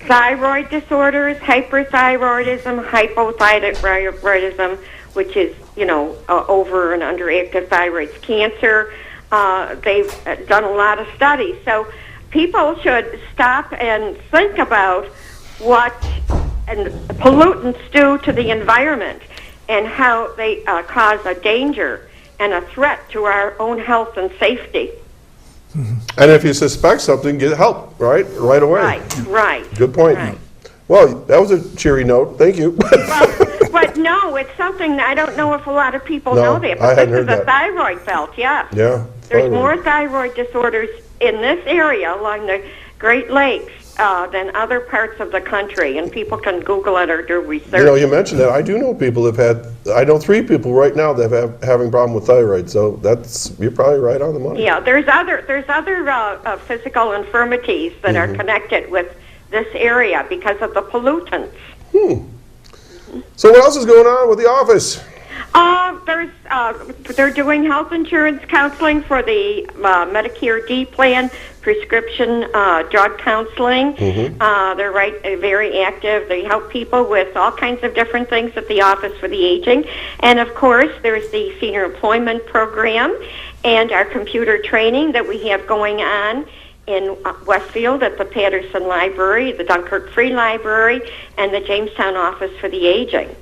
thyroid disorders, hyperthyroidism, hypothyroidism, which is, over and underactive thyroid cancer. They've done a lot of studies. So people should stop and think about what pollutants do to the environment and how they cause a danger and a threat to our own health and safety. And if you suspect something, get help, right away. Right. Good point. Right. Well, that was a cheery note. Thank you. But no, it's something that I don't know if a lot of people know that. But this is a thyroid belt, yeah. Yeah. There's more thyroid disorders in this area along the Great Lakes than other parts of the country, and people can Google it or do research. You mentioned that. I do know people have I know 3 people right now that have having problem with thyroid, so you're probably right on the money. Yeah, there's other physical infirmities that are connected with this area because of the pollutants. So what else is going on with the office? They're doing health insurance counseling for the Medicare D plan, prescription drug counseling. They're very active. They help people with all kinds of different things at the Office for the Aging. And, of course, there's the Senior Employment Program and our computer training that we have going on in Westfield at the Patterson Library, the Dunkirk Free Library, and the Jamestown Office for the Aging.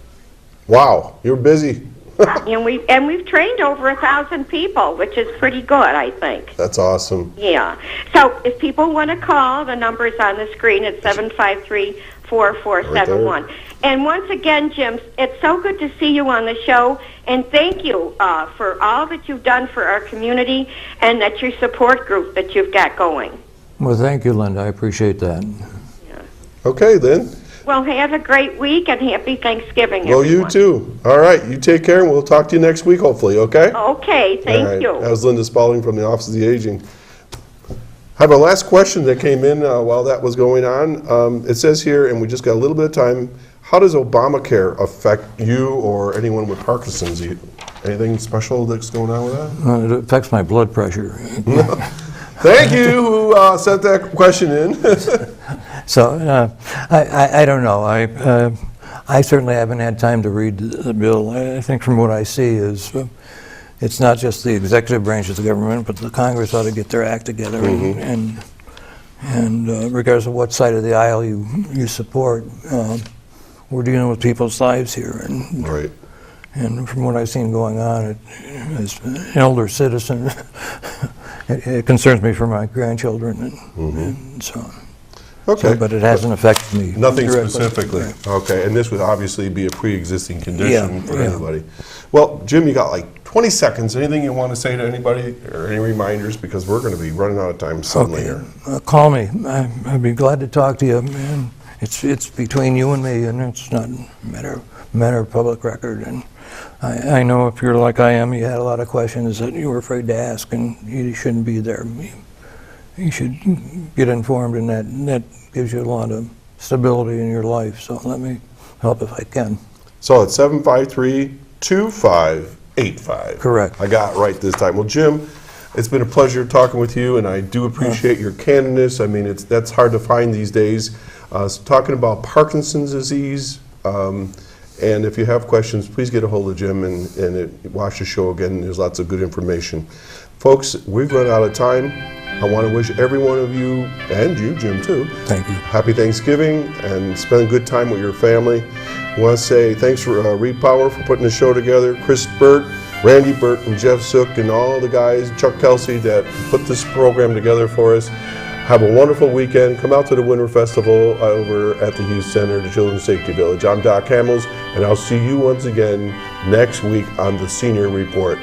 Wow, you're busy. and we've trained over 1,000 people, which is pretty good, I think. That's awesome. Yeah. So if people want to call, the number's on the screen. It's 753-4471. And once again, Jim, it's so good to see you on the show, and thank you for all that you've done for our community and that your support group that you've got going. Well, thank you, Linda. I appreciate that. Yeah. Okay, then. Well, have a great week and happy Thanksgiving, Well, everyone. you too. All right, you take care, and we'll talk to you next week, hopefully, okay? Okay, thank you. That was Linda Spalding from the Office of the Aging. I have a last question that came in while that was going on. It says here, and we just got a little bit of time, how does Obamacare affect you or anyone with Parkinson's? Anything special that's going on with that? It affects my blood pressure. Thank you who sent that question in. So, I don't know. I certainly haven't had time to read the bill. I think from what I see is it's not just the executive branch of the government, but the Congress ought to get their act together. And regardless of what side of the aisle you support, we're dealing with people's lives here. Right. And from what I've seen going on, as an elder citizen, it concerns me for my grandchildren. And so on. Okay. So, but it hasn't affected me. Nothing directly. specifically. Right. Okay, and this would obviously be a pre-existing condition for Yeah. anybody. Well, Jim, you got like 20 seconds. Anything you want to say to anybody or any reminders? Because we're going to be running out of time suddenly here. Call me. I'd be glad to talk to you. Man, it's between you and me, and it's not a matter of public record. And I know if you're like I am, you had a lot of questions that you were afraid to ask, and you shouldn't be there. You should get informed, and that gives you a lot of stability in your life. So let me help if I can. So it's 753-2585. Correct. I got it right this time. Well, Jim, it's been a pleasure talking with you, and I do appreciate your candidness. I mean, that's hard to find these days. Talking about Parkinson's disease, and if you have questions, please get a hold of Jim and watch the show again. There's lots of good information. Folks, we've run out of time. I want to wish every one of you, and you, Jim, too. Thank you. Happy Thanksgiving and spend a good time with your family. I want to say thanks for Reed Power for putting the show together, Chris Burt, Randy Burt, and Jeff Zook, and all the guys, Chuck Kelsey, that put this program together for us. Have a wonderful weekend. Come out to the Winter Festival over at the Youth Center, the Children's Safety Village. I'm Doc Hamels, and I'll see you once again next week on the Senior Report.